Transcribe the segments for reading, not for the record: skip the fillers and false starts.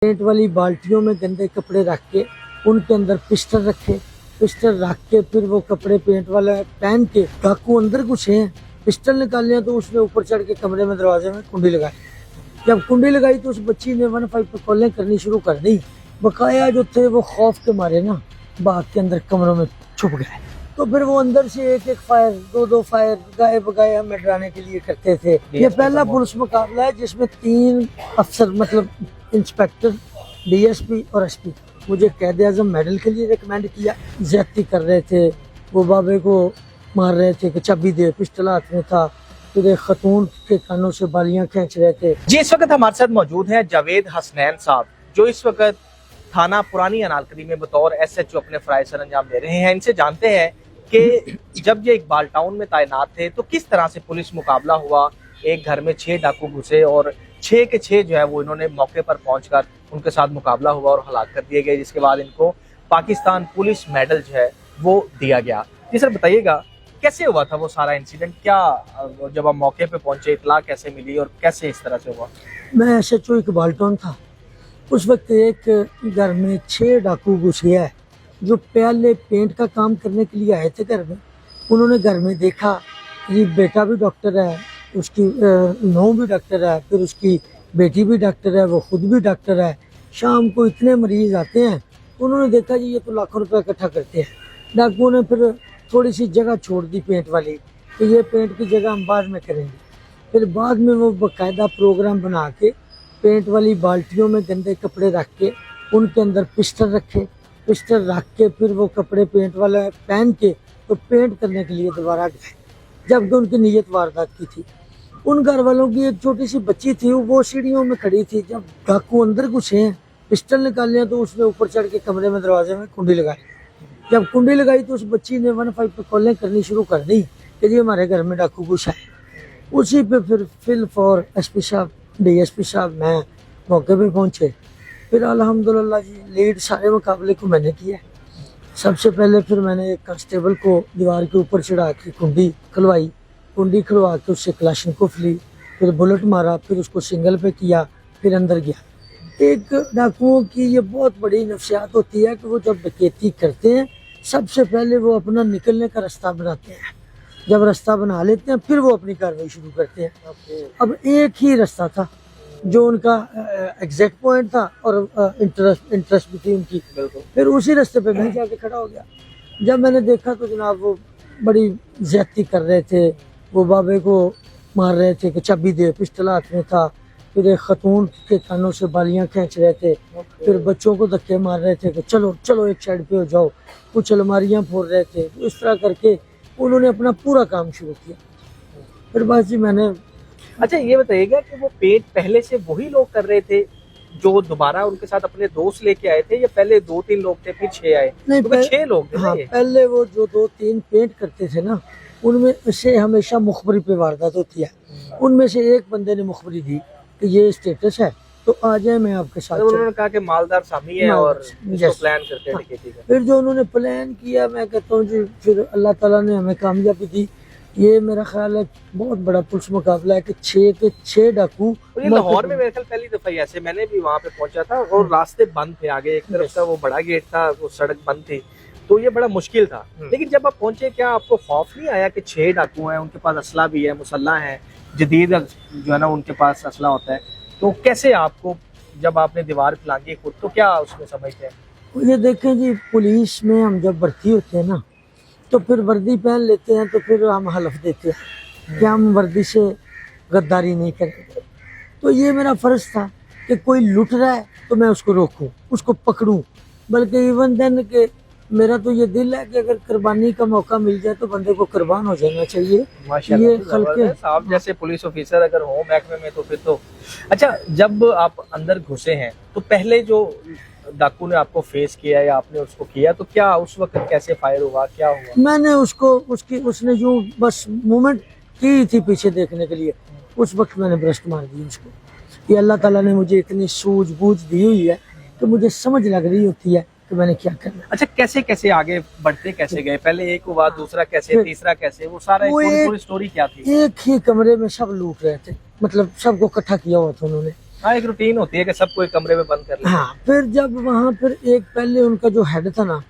Paint वाली बाल्टियों में गंदे कपड़े रख के उनके अंदर पिस्टल रखे, पिस्टल रख के फिर वो कपड़े पेंट वाला पहन के डाकू अंदर घुसे हैं, पिस्टल निकाले तो उसने ऊपर चढ़ के कमरे में दरवाजे में कुंडी लगाई। जब कुंडी लगाई तो उस बच्ची ने 1-5 पे कॉलें करनी शुरू कर दी। बकाया जो थे वो खौफ के मारे ना बाग के अंदर कमरों में छुप गए। तो फिर वो अंदर से एक फायर 2 फायर गाए बगाए हमें डराने के लिए करते थे। ये पहला पुलिस मुकाबला है जिसमें 3 अफसर मतलब इंस्पेक्टर, डीएसपी और एसपी मुझे कैद आज़म मेडल के लिए रिकमेंड किया। ज्यादती कर रहे थे, वो बाबे को मार रहे थे कि चाबी दे, पिस्टल हाथ में था, फिर एक खतून के कानों से बालियां खींच रहे थे। जी, इस वक्त हमारे साथ मौजूद हैं जावेद हसनैन साहब, जो इस वक्त थाना पुरानी अनारकली में बतौर एसएचओ अपने फराइज सर अंजाम दे रहे हैं। इनसे जानते हैं कि जब ये इकबाल टाउन में तैनात थे तो किस तरह से पुलिस मुकाबला हुआ। एक घर में 6 डाकू घुसे और 6 के 6 जो है वो इन्होंने मौके पर पहुंचकर उनके साथ मुकाबला हुआ और हलाक कर दिए गए, जिसके बाद इनको पाकिस्तान पुलिस मेडल जो है वो दिया गया। जी सर, बताइएगा कैसे हुआ था वो सारा इंसिडेंट, क्या जब आप मौके पे पहुंचे इतला कैसे मिली और कैसे इस तरह से हुआ? मैं एसएचओ इकबाल टाउन था। उस वक्त एक घर में 6 डाकू घुस गया है जो पहले पेंट का काम करने के लिए आए थे घर में। उन्होंने घर में देखा ये बेटा भी डॉक्टर है, उसकी नौ भी डॉक्टर है, फिर उसकी बेटी भी डॉक्टर है, वो खुद भी डॉक्टर है। शाम को इतने मरीज आते हैं, उन्होंने देखा जी ये तो लाखों रुपए इकट्ठा करते हैं। डाकुओं ने फिर थोड़ी सी जगह छोड़ दी पेंट वाली कि ये पेंट की जगह हम बाद में करेंगे। फिर बाद में वो बाकायदा प्रोग्राम बना के पेंट वाली बाल्टियों में गंदे कपड़े रख के उनके अंदर पिस्टल रखे, पिस्टल रख के फिर वो कपड़े पेंट वाला पहन के तो पेंट करने के लिए दोबारा गए, जबकि उनकी नीयत वारदात की थी। उन घर वालों की एक छोटी सी बच्ची थी, वो सीढ़ियों में खड़ी थी। जब डाकू अंदर घुसे हैं, पिस्टल निकाले तो उसने ऊपर चढ़ के कमरे में दरवाजे में कुंडी लगाई। जब कुंडी लगाई तो उस बच्ची ने 1-5 पे कॉलें करनी शुरू कर दी कि जी हमारे घर में डाकू घुसा है। उसी पे फिर फिल फॉर एसपी साहब, डीएसपी साहब, मैं मौके पे पहुंचे। फिर अल्हम्दुलिल्लाह जी लीड सारे मुकाबले को मैंने किया। सबसे पहले फिर मैंने एक कांस्टेबल को दीवार के ऊपर चढ़ा के कुंडी खुलवाई, कुंडी खुलवा के उससे क्लाशनकोफ ली, फिर बुलेट मारा, फिर उसको सिंगल पे किया, फिर अंदर गया। एक डाकुओं की ये बहुत बड़ी नफ्सियात होती है कि वो जब डकैती करते हैं सबसे पहले वो अपना निकलने का रास्ता बनाते हैं। जब रास्ता बना लेते हैं फिर वो अपनी कार्रवाई शुरू करते हैं। अब एक ही रास्ता था जो उनका एग्जैक्ट पॉइंट था और इंटरेस्ट भी थी उनकी, फिर उसी रास्ते पे मैं जाके खड़ा हो गया। जब मैंने देखा तो जनाब वो बड़ी ज्यादती कर रहे थे, वो बाबे को मार रहे थे कि चाबी दे, पिस्टल हाथ में था, फिर एक खतून के कानों से बालियां खींच रहे थे, फिर बच्चों को धक्के मार रहे थे कि चलो चलो एक साइड पे हो जाओ, कुछ अलमारियां फोड़ रहे थे। तो इस तरह करके उन्होंने अपना पूरा काम शुरू किया। फिर बस जी मैंने अच्छा ये बताइएगा कि वो पेंट पहले से वही लोग कर रहे थे जो दोबारा उनके साथ अपने दोस्त लेके आए थे, या पहले 2-3 लोग थे फिर 6 आए? नहीं, 6 लोग थे। हाँ, पहले वो जो 2-3 पेंट करते थे ना, उनमें से हमेशा मुखबरी पे वारदात होती है। उनमें से एक बंदे ने मुखबरी दी कि ये स्टेटस है तो आ जाए मैं आपके साथ। उन्होंने कहा कि मालदार सामी है और इसको प्लान करते हैं। हाँ। फिर जो उन्होंने प्लान किया, मैं कहता हूँ जी फिर अल्लाह ताला ने हमें कामयाबी दी। ये मेरा ख्याल है बहुत बड़ा पुलिस मुकाबला है कि 6 के 6 डाकू। ये लाहौर में मेरे ख्याल पहली दफा ही ऐसे, मैंने भी वहाँ पे पहुंचा था और रास्ते बंद थे, आगे एक तरफ का वो बड़ा गेट था, वो सड़क बंद थी, तो ये बड़ा मुश्किल था। लेकिन जब आप पहुंचे क्या आपको खौफ नहीं आया कि 6 डाकू हैं, उनके पास असला भी है, मुसल्ला है, जदीद जो है ना उनके पास असला होता है, तो कैसे आपको जब आपने दीवार लांगी खुद तो क्या उसमें समझते हैं? ये देखें जी, पुलिस में हम जब भर्ती होते हैं ना तो फिर वर्दी पहन लेते हैं, तो फिर हम हलफ देते हैं कि हम वर्दी से गद्दारी नहीं करेंगे। तो ये मेरा फर्ज था कि कोई लुट रहा है तो मैं उसको रोकूं, उसको पकड़ूं। बल्कि इवन देन के मेरा तो ये दिल है कि अगर कुर्बानी का मौका मिल जाए तो बंदे को कुर्बान हो जाना चाहिए। ये खलके आप जैसे पुलिस ऑफिसर अगर हो महकमे में तो फिर तो अच्छा। जब आप अंदर घुसे हैं तो पहले जो डाकू ने आपको फेस किया या आपने उसको किया, तो क्या उस वक्त कैसे फायर हुआ, क्या हुआ? मैंने उसको उसने जो बस मूवमेंट की थी पीछे देखने के लिए, उस वक्त मैंने ब्रस्ट मार दी उसको। ये अल्लाह ताला ने मुझे इतनी सूझबूझ दी हुई है कि मुझे समझ लग रही होती है कि मैंने क्या करना। अच्छा, कैसे कैसे आगे बढ़ते कैसे गए? पहले एक हुआ, दूसरा कैसे, तीसरा कैसे, वो सारा पूरी स्टोरी क्या थी? एक ही कमरे में सब लूट रहे थे, मतलब सबको इकट्ठा किया हुआ था उन्होंने। हाँ, एक रूटीन होती है कि सबको एक कमरे में बंद कर ले। हाँ, फिर जब वहाँ फिर एक पहले उनका जो हेड था ना,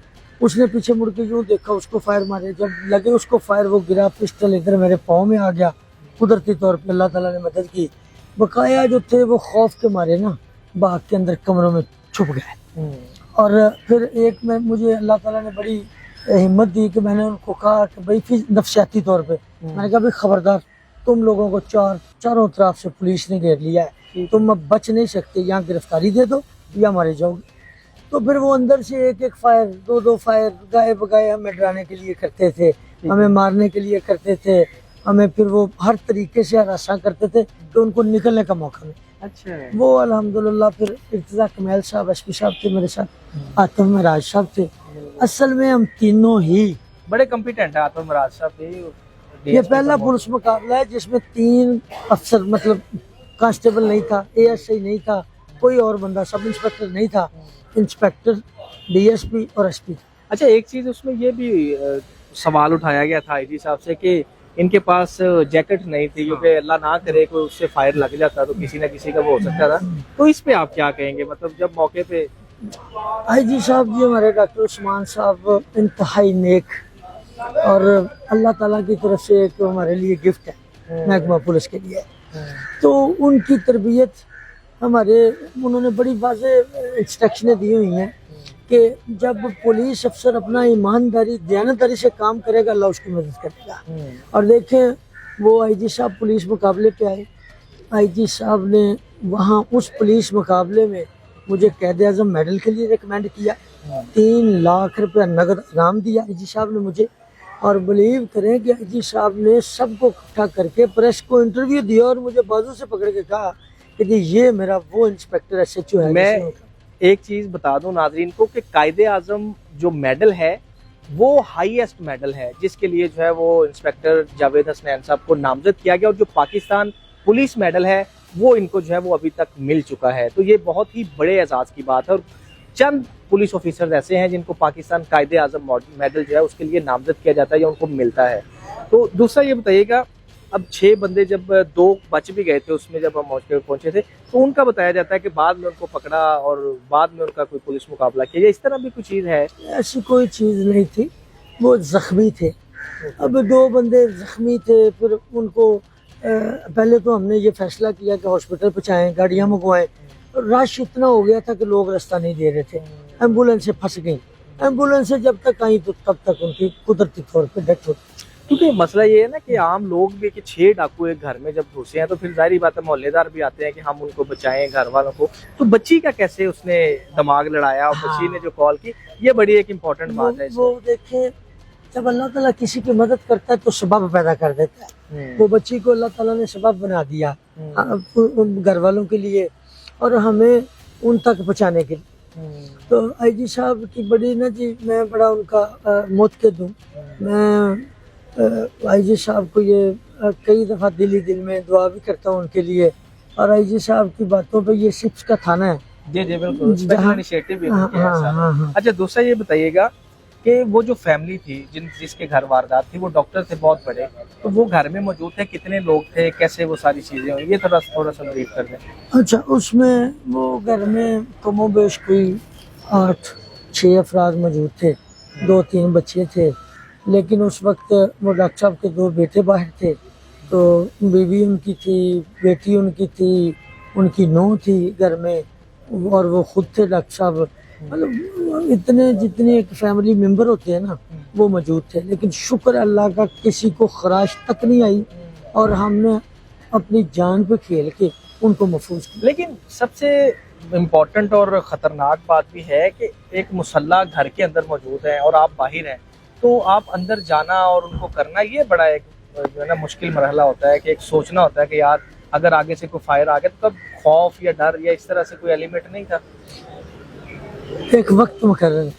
उसने पीछे मुड़ के यूं देखा, उसको फायर मारे, जब लगे उसको फायर, वो गिरा, पिस्टल इधर मेरे पाँव में आ गया। कुदरती तौर पे अल्लाह ताला ने मदद की। बकाया जो थे वो खौफ के मारे ना बाग के अंदर कमरों में छुप गए। और फिर एक में मुझे अल्लाह ताला ने बड़ी हिम्मत दी कि मैंने उनको कहा कि भाई नफसियाती तौर पे मैंने कहा भाई खबरदार, तुम लोगों को चारों तरफ से पुलिस ने घेर लिया है, तुम अब बच नहीं सकते, यहाँ गिरफ्तारी दे दो या मारे जाओगे। तो फिर वो अंदर से एक फायर, दो फायर गाए बगाए हमें डराने के लिए करते थे, हमें मारने के लिए करते थे, हमें फिर वो हर तरीके से हरासा करते थे कि उनको निकलने का मौका मिले। अच्छा। वो अल्हम्दुलिल्लाह फिर इर्तिजा कमाल साहब एसपी साहब थे मेरे साथ, आतिफ महराज साहब थे। असल में हम तीनों ही बड़े कॉम्पिटेंट है आतिफ महराज साहब भी। ये पहला पुलिस मुकाबला है जिसमें 3 अफसर, मतलब कांस्टेबल नहीं था, एएसआई नहीं था, कोई और बंदा, सब इंस्पेक्टर नहीं था, इंस्पेक्टर, डीएसपी और एसपी। अच्छा, एक चीज उसमें ये भी सवाल उठाया गया था आईजी साहब से कि इनके पास जैकेट नहीं थी, क्योंकि अल्लाह ना करे कोई उससे फायर लग जाता तो किसी ना किसी का वो हो सकता था। तो इस पे आप क्या कहेंगे, मतलब जब मौके पे आईजी साहब जी हमारे डॉक्टर उस्मान साहब इंतहाई नेक, और अल्लाह ताला की तरफ से एक हमारे लिए गिफ्ट है महकमा पुलिस के लिए। तो उनकी तरबियत हमारे, उन्होंने बड़ी वाज़ेह इंस्ट्रक्शनें दी हुई हैं कि जब पुलिस अफसर अपना ईमानदारी दयानतदारी से काम करेगा, अल्लाह उसकी मदद करेगा। और देखें, वो आईजी साहब पुलिस मुकाबले पे आए, आईजी साहब ने वहाँ उस पुलिस मुकाबले में मुझे कैद आज़म मेडल के लिए रिकमेंड किया, 3 लाख रुपया नगद इनाम दिया आईजी साहब ने मुझे। और बिलीव करें कि आईजी साहब ने सबको इकट्ठा करके प्रेस को इंटरव्यू दिया और मुझे बाजू से पकड़ के कहा कि जी ये मेरा वो इंस्पेक्टर एसएचओ है। मैं एक चीज बता दूं नाजरीन को कि कायदे आजम जो मेडल है वो हाईएस्ट मेडल है, जिसके लिए जो है वो इंस्पेक्टर जावेद हसनैन साहब को नामजद किया गया, और जो पाकिस्तान पुलिस मेडल है वो इनको जो है वो अभी तक मिल चुका है। तो ये बहुत ही बड़े एजाज की बात है, और चंद पुलिस ऑफिसर्स ऐसे हैं जिनको पाकिस्तान कायदे आजम मेडल जो है उसके लिए नामजद किया जाता है या उनको मिलता है। तो दूसरा ये बताइएगा, अब 6 बंदे जब 2 बच भी गए थे उसमें, जब हम मौके पर पहुंचे थे तो उनका बताया जाता है कि बाद में उनको पकड़ा और बाद में उनका कोई पुलिस मुकाबला किया, इस तरह भी कोई चीज़ है? ऐसी कोई चीज़ नहीं थी, वो जख्मी थे। अब 2 बंदे जख्मी थे, फिर उनको पहले तो हमने ये फैसला किया कि हॉस्पिटल पहुँचाएं, गाड़ियाँ मंगवाएं। रश इतना हो गया था कि लोग रास्ता नहीं दे रहे थे, एम्बुलेंस से फंस गई। एम्बुलेंस से जब तक आई तो तब तक उनकी कुदरती तौर पर डेथ हो। क्योंकि मसला ये है ना कि आम लोग भी कि 6 डाकू एक घर में जब घुसे हैं तो फिर जाहिर बात है मोहल्लेदार भी आते हैं कि हम उनको बचाएं, घर वालों को। तो बच्ची का कैसे उसने दिमाग लड़ाया और बच्ची ने जो कॉल की, ये बड़ी एक इम्पोर्टेंट बात है। वो देखे, जब अल्लाह ताला किसी की मदद करता है तो सबब पैदा कर देता है। वो बच्ची को अल्लाह ताला ने सबब बना दिया घर वालों के लिए और हमें उन तक पहुँचाने के लिए। तो आईजी साहब की बड़ी ना जी, मैं बड़ा उनका मुतक़िद हूँ। मैं आईजी साहब को ये कई दफ़ा दिल में दुआ भी करता हूँ उनके लिए। और आईजी साहब की बातों पे ये सिप्स का थाना है। जी जी बिल्कुल, स्पेशल इनिशिएटिव भी हाँ, हाँ। अच्छा, दूसरा ये बताइएगा कि वो जो फैमिली थी जिसके घर वारदात थी, वो डॉक्टर थे बहुत बड़े, तो वो घर में मौजूद थे, कितने लोग थे, कैसे वो सारी चीजें हुई, ये थोड़ा सा ब्रीफ कर दें। अच्छा, उसमें वो घर में कमोबेश कोई 8-6 अफराद मौजूद थे, 2-3 बच्चे थे। लेकिन उस वक्त वो डॉक्टर साहब के 2 बेटे बाहर थे, तो बीवी उनकी थी, बेटी उनकी थी, उनकी नूंह थी घर में, और वो खुद थे डॉक्टर साहब। मतलब इतने जितने एक फैमिली मेंबर होते हैं ना, वो मौजूद थे। लेकिन शुक्र अल्लाह का किसी को खराश तक नहीं आई और हमने अपनी जान पे खेल के उनको महफूज किया। लेकिन सबसे इम्पोर्टेंट और ख़तरनाक बात भी है कि एक मुसल्ला घर के अंदर मौजूद है और आप बाहर हैं, तो आप अंदर जाना और उनको करना, ये बड़ा एक जो है ना मुश्किल मरहला होता है कि एक सोचना होता है कि यार अगर आगे से कोई फायर आ गया तो तब खौफ या डर या इस तरह से कोई एलिमेंट नहीं था। एक वक्त मुकर्रर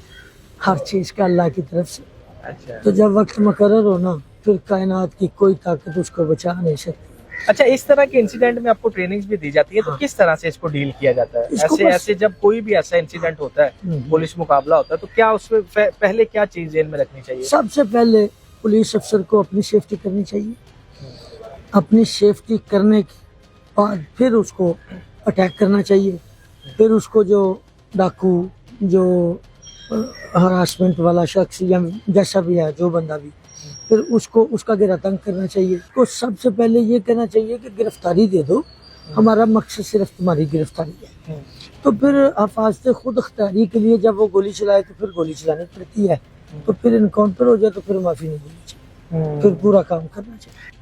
हर चीज़ का अल्लाह की तरफ से। अच्छा, तो जब वक्त मुकर्रर हो ना, फिर कायनात की कोई ताकत उसको बचा नहीं सकती। अच्छा, इस तरह के इंसिडेंट में आपको ट्रेनिंग्स भी दी जाती है, तो हाँ। किस तरह से इसको डील किया जाता है? इसको ऐसे जब कोई भी ऐसा इंसिडेंट होता है, पुलिस मुकाबला होता है, तो क्या उसमें पहले क्या चीज ध्यान में रखनी चाहिए? सबसे पहले पुलिस अफसर को अपनी सेफ्टी करनी चाहिए। अपनी सेफ्टी करने के बाद फिर उसको अटैक करना चाहिए। फिर उसको जो डाकू, जो हरासमेंट वाला शख्स या जैसा भी है, जो बंदा भी, फिर उसको उसका घेरा तंग करना चाहिए। तो सबसे पहले ये कहना चाहिए कि गिरफ्तारी दे दो, हमारा मकसद सिर्फ तुम्हारी गिरफ्तारी है। तो फिर हिफाजत खुद अख्तियारी के लिए जब वो गोली चलाए तो फिर गोली चलानी पड़ती है। तो फिर इनकाउंटर हो जाए तो फिर माफ़ी नहीं देनी चाहिए, फिर पूरा काम करना चाहिए।